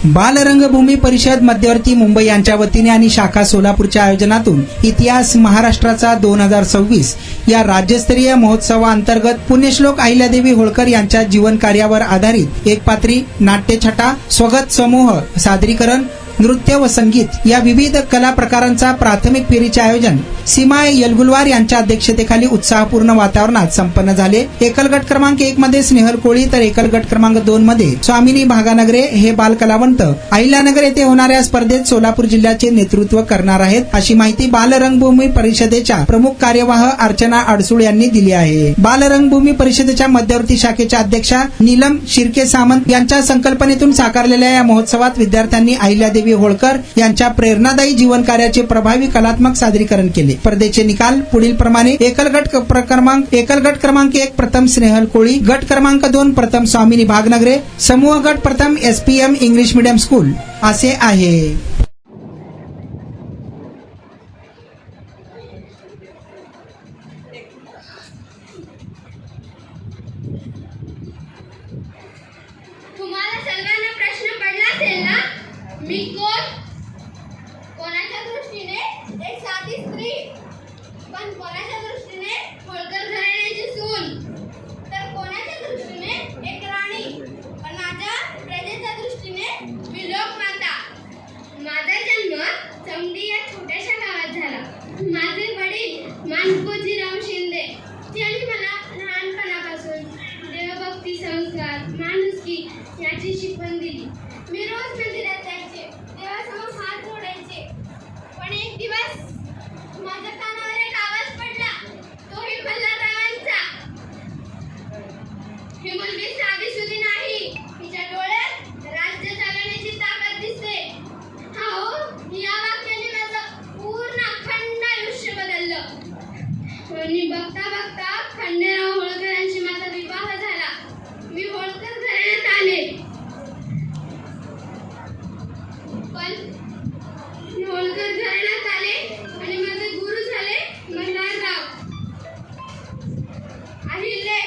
बालरंगभूमी परिषद मध्यवर्ती मुंबई यांच्या वतीने आणि शाखा सोलापूरच्या आयोजनातून इतिहास महाराष्ट्राचा 2026 या राज्यस्तरीय महोत्सवाअंतर्गत पुण्यश्लोक अहिल्यादेवी होळकर यांच्या जीवन कार्यावर आधारित एकपात्री नाट्यछटा स्वगत समूह सादरीकरण नृत्य व संगीत या विविध कला प्रकारांचा प्राथमिक फेरीचे आयोजन सीमा यलगुलवार यांच्या अध्यक्षतेखाली उत्साहपूर्ण वातावरणात संपन्न झाले. एकल गट क्रमांक 1 मध्ये स्नेहल कोळी तर एकल गट क्रमांक 2 मध्ये स्वामिनी भागानगरे हे बालकलावंत अहिल्यानगर येथे होणाऱ्या स्पर्धेत सोलापूर जिल्ह्याचे नेतृत्व करणार आहेत, अशी माहिती बालरंगभूमी परिषदेच्या प्रमुख कार्यवाह अर्चना अडसूळ यांनी दिली आहे. बालरंगभूमी परिषदेच्या मध्यवर्ती शाखेच्या अध्यक्षा नीलम शिर्के सामंत यांच्या संकल्पनेतून साकारलेल्या या महोत्सवात विद्यार्थ्यांनी अहिल्यादेवी होळकर यांच्या प्रेरणादायी जीवन कार्याचे प्रभावी कलात्मक सादरीकरण केले. स्पर्धेचे निकाल पुढील प्रमाणे एकल गट क्रमांक 1 प्रथम स्नेहल कोळी, गट क्रमांक 2 प्रथम स्वामिनी भागनगरे, समूह गट प्रथम SPM इंग्लिश मीडियम स्कूल असे आहे. तुम्हाला सर्वांना प्रश्न पडला असेल ना, मी कोणाच्या दृष्टीने एक साधी स्त्री, पण कोणाच्या दृष्टीने होळकर घराण्याची सून, तर कोणाच्या दृष्टीने एक राणी, पण माझ्या प्रजेच्या दृष्टीने मी लोकमाता. माझा जन्म चमडी या छोट्याशा गावात झाला. माझे वडील मानकोजीराव शिंदे यांनी मला लहानपणापासून देवभक्ती, संस्कार, माणुसकी याची शिकवण दिली. मी रोज मंदिरात जायचे, देवासमोर हात जोडायचे. पण एक दिवस माझ्या कानावर एक आवाज पडला, तोही मल्हाररावांचा. ही मुलगी साधीसुधी नाही, तिच्या डोळ्यात राज्य चालवण्याची ताकद दिसते. हो, या वाक्याने माझं पूर्ण अखंड आयुष्य बदललं. मी बघता बघता खंडेराव होळकरांशी माझा विवाह झाला. मी होळकर घराण्यात आले, होळकर घराण्यात आले आणि माझे गुरु झाले मल्हारराव. अहिल्ये,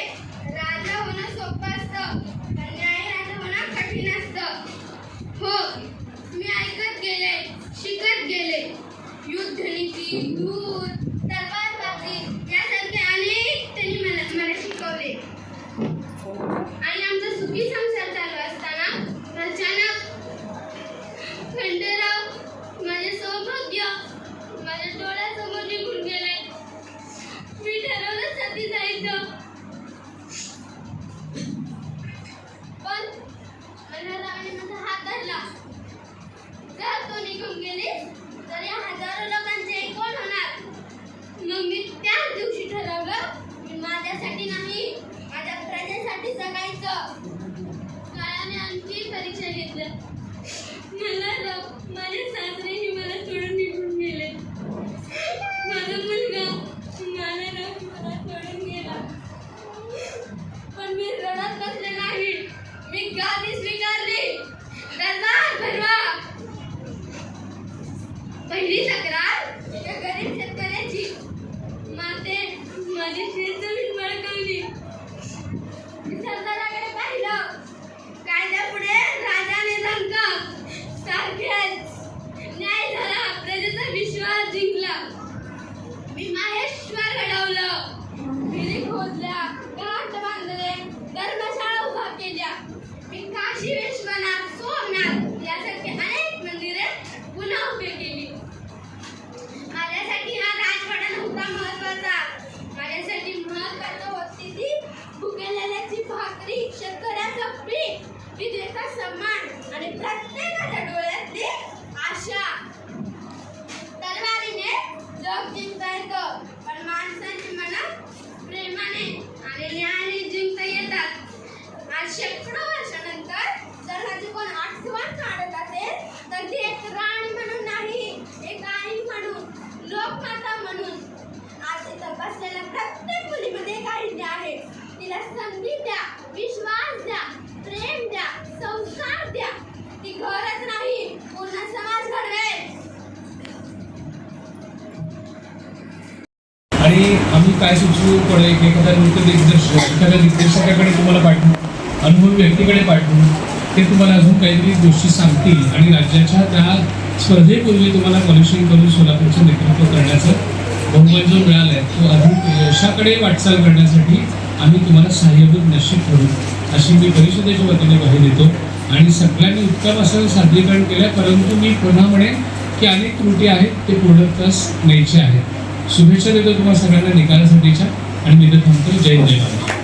राजा होणं सोपं असतं, पण न्याय राजा होणं कठीण असतं. हो, मी ऐकत गेले, शिकत गेले. युद्धनीती, दूर, तलवारबाजी यासारखे अनेक त्यांनी मला शिकवले. आणि आमचा सुखी संसार चालू असताना अचानक खंडेराव माझे सौभाग्य माझ्या डोळ्यासमोर निघून गेले. मी ठरवलं सती जायचं, पण मल्हाररावांनी माझा हात धरला. जर तो निघून गेले तर या हजारो लोकांचे एक कोण होणार. मग मी त्याच दिवशी ठरवलं, मी माझ्यासाठी नाही, माझ्या प्रजेसाठी जगायचं. काळाने आणखी परीक्षा घेतल्या. मल्हारराव, माझे सासरेही मला सोडून निघून गेले. माझा मुलगा मल्हारराव मला सोडून गेला. पण मी रडत बसले नाही, मी गादी स्वीकारली. दरबार भरवा. पहिली तक्रार एका गरीब शेतकऱ्याची. माते माझी शेतजमीन बळकावली. सरदाराकडे पाहिलं, कायद्यापुढे राजाने धमक. सारखेच न्याय झाला, प्रजेचा विश्वास जिंकला. मी माहेश्वर घडवलं, विहिरी खोदल्या, घाट बांधले, धर्मशाळा उभा केल्या. मी काशी विश्वनाथ, सोमनाथ यासारखे अनेक मंदिरे पुन्हा उभी केली. माझ्यासाठी हा राजवाडा नव्हता महत्वाचा, माझ्यासाठी महत्वाचं होती ती भुकेलेल्याची भाकरी, शेतकऱ्याचं पीक, विधेचा सन्मान आणि प्रत्येकाच्या डोळ्यातली आशा. तलवारीने जग जिंकता येतं, पण माणसाची मनं प्रेमाने आणि न्यायाने जिंकता येतात. आज शेकडो वर्षानंतर जर माझी कोण आठवण काढत असेल तर ती एक राणी म्हणून नाही, एक आई म्हणून, लोकमाता म्हणून. आज इथं बसलेल्या प्रत्येक मुलीमध्ये एक अहिल्या आहे. तिला संधी द्या, विश्वास द्या, प्रेम द्या, संस्कार द्या. ती घरच नाही, पूर्ण समाज घडवेल. आणि आम्ही काय सुचवू पडेल, एखाद्या दिग्दर्शकाकडे तुम्हाला पाठवू, अनुभवी व्यक्तीकडे पाठवू, ते तुम्हाला अजून काहीतरी गोष्टी सांगतील आणि राज्याच्या त्या स्पर्धेपूर्वी तुम्हाला पॉलिशिंग करून सोलापूरचं नेतृत्व करण्याचं बहुमान जो मिळाला आहे तो अधिक यशाकडे वाटचाल करण्यासाठी आम्ही तुम्हाला सहाय्यभूत निश्चित करू अशी मी परिषदेच्या वतीने ग्वाही देतो. आणि सगळ्यांनी उत्तम असं सादरीकरण केलं, परंतु मी पुन्हा म्हणेन की अनेक त्रुटी आहेत ते पूर्णत्वास न्यायचे आहेत. शुभेच्छा देतो तुम्हाला सगळ्यांना निकालासाठीच्या आणि मी इथं थांबतो. जय जय महाराज.